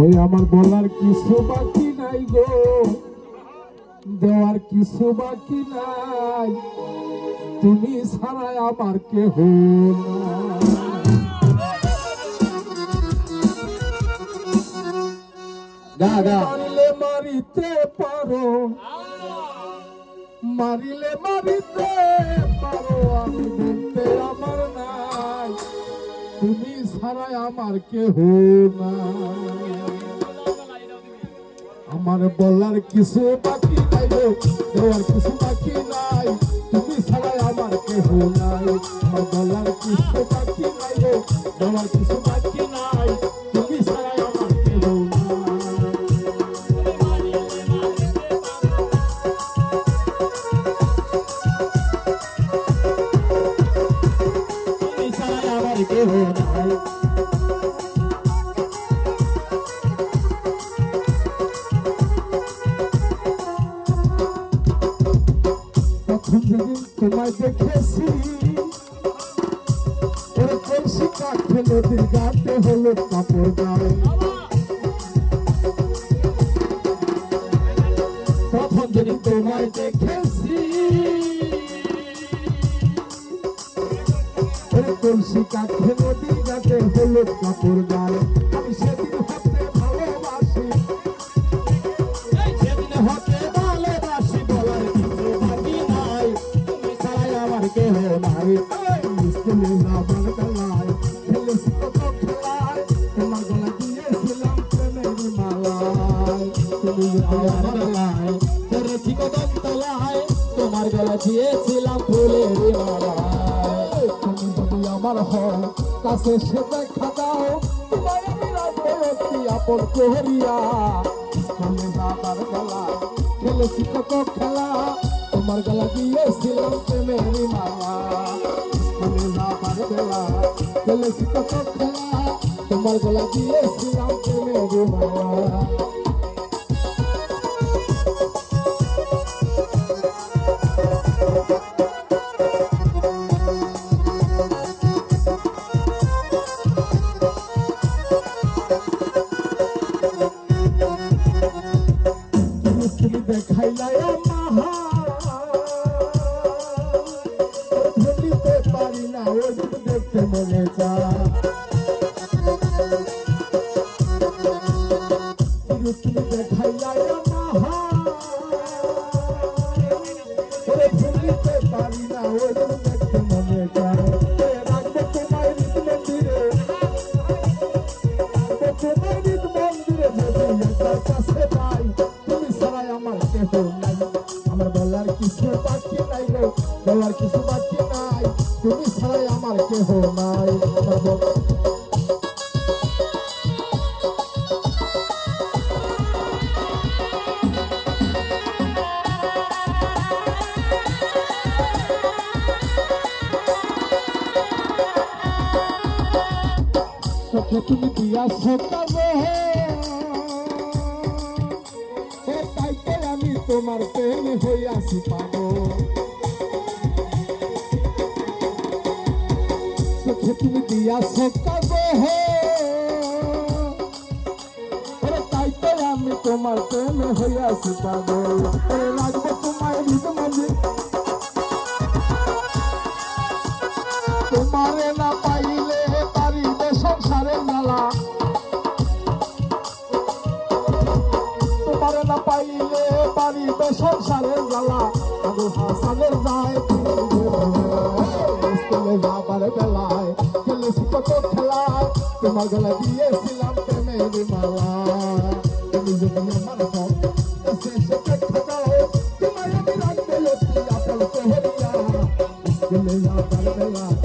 ওই আমার বলার কিছু বাকি নাই গো, দেওয়ার কিছু বাকি নাই, তুমি ছাড়া আমার কেহ মারিলে মারিতে পারো, মারিলে মারিতে পারো, আমি বলতে আমার নাই, তুমি ছাড়া আমার কেহ নাই। আমার বলার কিছু বাকি নাই গো, দেওয়ার কিছু বাকি নাই, তুমি ছাড়া আমার কেহ নাই। আমার বলার কিছু বাকি নাই গো, দেওয়ার কিছু বাকি নাই, তুমি ছাড়া আমার কেহ নাই, তুমি ছাড়া আমার কেহ নাই। তোমায় দেখেছি ওরে কলসি কাঠে নদীর ঘাটে হলো কাপড় গায়ে, প্রথম যেদিন তোমায় দেখেছি ওরে কলসি কাঠে নদীর ঘাটে হলো কাপড় গায়ে, আমি সেদিন হতে ভালোবাসি, সেদিন হতে ভালোবাসি, বলার কিছু বাকি নাই, তুমি ছাড়াই আমার কেহ নাই। স্কুলে যাবার বেলায় খেলেছি কত খেলায়, তোমার গলা দিয়েছিলাম প্রেমের মালায়, তুমি আমার বেলায় করেছি কদম তলায়, তোমার গলা দিয়েছিলাম ফুলের মালায়। তুমি যদি আমার হয় কাছে সে দেখা দাও, তোমার আমি রাখবো অতি আপন করিয়া। স্কুলে যাবার বেলায় খেলেছি কত খেলা, তোমার গলা দিয়েছিলাম প্রেমের মালা। স্কুলে যাবার বেলায় খেলেছি কত খেলা, তোমার গলা দিয়েছিলাম প্রেমের মালা। তুমি দেখাইলাই মাহা ভুলিতে পারি না, ওই দেখতে মনে চায়, তুমি দেখাইলাই মাহা ভুলিতে পারি না, ওই দেখতে মনে চায়। রাখবো তোমায় হৃদ মন্দিরে, তোমার হৃদ মন্দিরে যদি তার কাছে পাই, তুমি ছাড়াই আমার কেহ নাই। আমার বলার কিছু বাকি নাই গো, বলার কিছু বাকি নাই, তুমি ছাড়াই আমার কেহ নাই। তুমি দিয়াছ কাজে, তাইতে আমি তোমার প্রেম হইয়াছি পাগল, তুমি দিয়াছ কাজে, তাইতে আমি তোমার প্রেম হইয়াছি পাগল। রাখবো তোমায় হৃদ মন্দির, তোমারে না পাইলে পারিবে সংসারের মেলা, তোমারে না পাইলে পারিবে সংসারের জ্বালা। আবু হাসানের যায় স্কুলে যাবার বেলায় খেলেছি কত খেলায়, তোমার গলা দিয়েছিলাম প্রেমের মালা। তুমি যদি আমার শেষে দেখা দাও, তোমায় আমি রাখবো অতি আপন করিয়া। স্কুলে যাবার বেলায়